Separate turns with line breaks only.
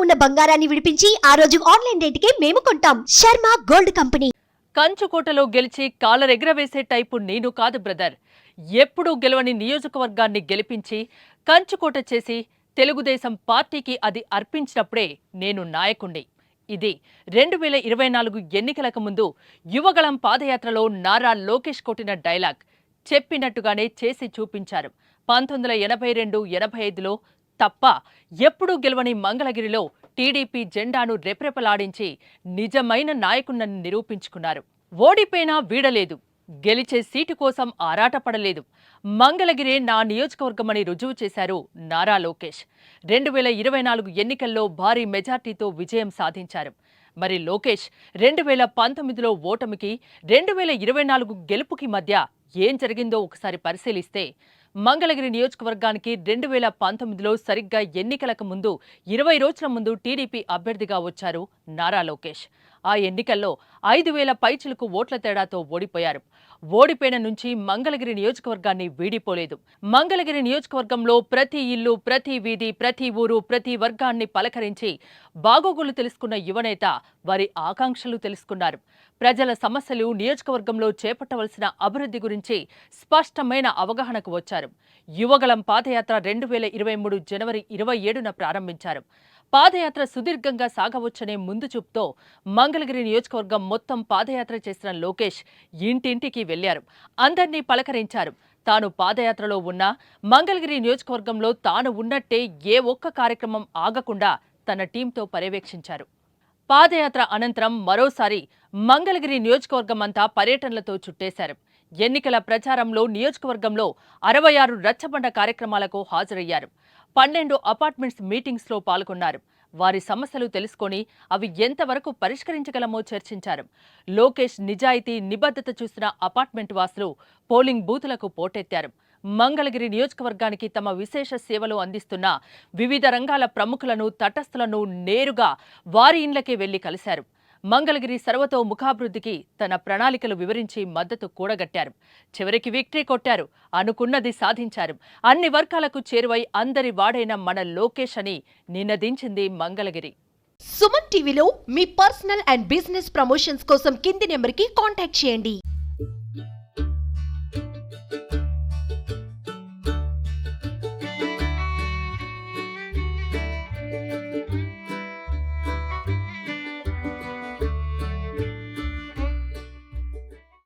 ఉన్న బంగారాన్ని విడిపించి ఆ రోజు ఆన్లైన్ రేటుకే మేము కొంటాం. Sharma gold company.
కంచుకోటలో గెలిచి కాలరెగరవేసే టైపు నేను కాదు బ్రదర్. ఎప్పుడూ గెలవని నియోజకవర్గాన్ని గెలిపించి కంచుకోట చేసి తెలుగుదేశం పార్టీకి అది అర్పించినప్పుడే నేను నాయకుణ్ణి. ఇది 2024 ఎన్నికలకు ముందు యువగళం పాదయాత్రలో నారా లోకేష్ కొట్టిన డైలాగ్. చెప్పినట్టుగానే చేసి చూపించారు. 1982-85లో తప్ప ఎప్పుడూ గెలవని మంగళగిరిలో టీడీపీ జెండాను రెప్రెపలాడించి నిజమైన నాయకుణ్ణని నిరూపించుకున్నారు. ఓడిపోయినా వీడలేదు, గెలిచే సీటు కోసం ఆరాటపడలేదు. మంగళగిరే నా నియోజకవర్గమని రుజువు చేశారు నారా లోకేష్. 2024 ఎన్నికల్లో భారీ మెజార్టీతో విజయం సాధించారు. మరి లోకేష్ 2019లో ఓటమికి 2024 గెలుపుకి మధ్య ఏం జరిగిందో ఒకసారి పరిశీలిస్తే, మంగళగిరి నియోజకవర్గానికి 2019లో సరిగ్గా ఎన్నికలకు ముందు 20 రోజుల ముందు టీడీపీ అభ్యర్థిగా వచ్చారు నారా లోకేష్. ఆ ఎన్నికల్లో 5,000 పైచిలకు ఓట్ల తేడాతో ఓడిపోయారు. ఓడిపోయిన నుంచి మంగళగిరి నియోజకవర్గాన్ని వీడిపోలేదు. మంగళగిరి నియోజకవర్గంలో ప్రతి ఇల్లు, ప్రతి వీధి, ప్రతి ఊరు, ప్రతి వర్గాన్ని పలకరించి బాగోగులు తెలుసుకున్న యువనేత వారి ఆకాంక్షలు తెలుసుకున్నారు. ప్రజల సమస్యలు, నియోజకవర్గంలో చేపట్టవలసిన అభివృద్ధి గురించి స్పష్టమైన అవగాహనకు వచ్చారు. యువగళం పాదయాత్ర 2023 జనవరి 27న ప్రారంభించారు. పాదయాత్ర సుదీర్ఘంగా సాగవచ్చనే ముందు చూపుతో మంగళగిరి నియోజకవర్గం మొత్తం పాదయాత్ర చేసిన లోకేష్ ఇంటింటికి వెళ్లారు. అందర్నీ పలకరించారు. తాను పాదయాత్రలో ఉన్నా మంగళగిరి నియోజకవర్గంలో తాను ఉన్నట్టే ఏ ఒక్క కార్యక్రమం ఆగకుండా తన టీంతో పర్యవేక్షించారు. పాదయాత్ర అనంతరం మరోసారి మంగళగిరి నియోజకవర్గం అంతా పర్యటనలతో చుట్టేశారు. ఎన్నికల ప్రచారంలో నియోజకవర్గంలో 66 రచ్చబండ కార్యక్రమాలకు హాజరయ్యారు. 12 అపార్ట్మెంట్స్ మీటింగ్స్లో పాల్గొన్నారు. వారి సమస్యలు తెలుసుకొని అవి ఎంతవరకు పరిష్కరించగలమో చర్చించారు. లోకేష్ నిజాయితీ, నిబద్ధత చూసిన అపార్ట్మెంట్ వాసులు పోలింగ్ బూతులకు పోటెత్తారు. మంగళగిరి నియోజకవర్గానికి తమ విశేష సేవలు అందిస్తున్న వివిధ రంగాల ప్రముఖులను, తటస్థులను నేరుగా వారి ఇండ్లకే వెళ్లి కలిశారు. మంగళగిరి సర్వతోముఖాభివృద్ధికి తన ప్రణాళికలు వివరించి మద్దతు కూడగట్టారు. చివరికి విక్టరీ కొట్టారు. అనుకున్నది సాధించారు. అన్ని వర్గాలకు చేరువై అందరి వాడైన మన లోకేష్ అని నినదించింది మంగళగిరి.
సుమన్ టీవీలో మీ పర్సనల్ అండ్ బిజినెస్ ప్రమోషన్స్ కోసం కింది నెంబర్కి కాంటాక్ట్ చేయండి.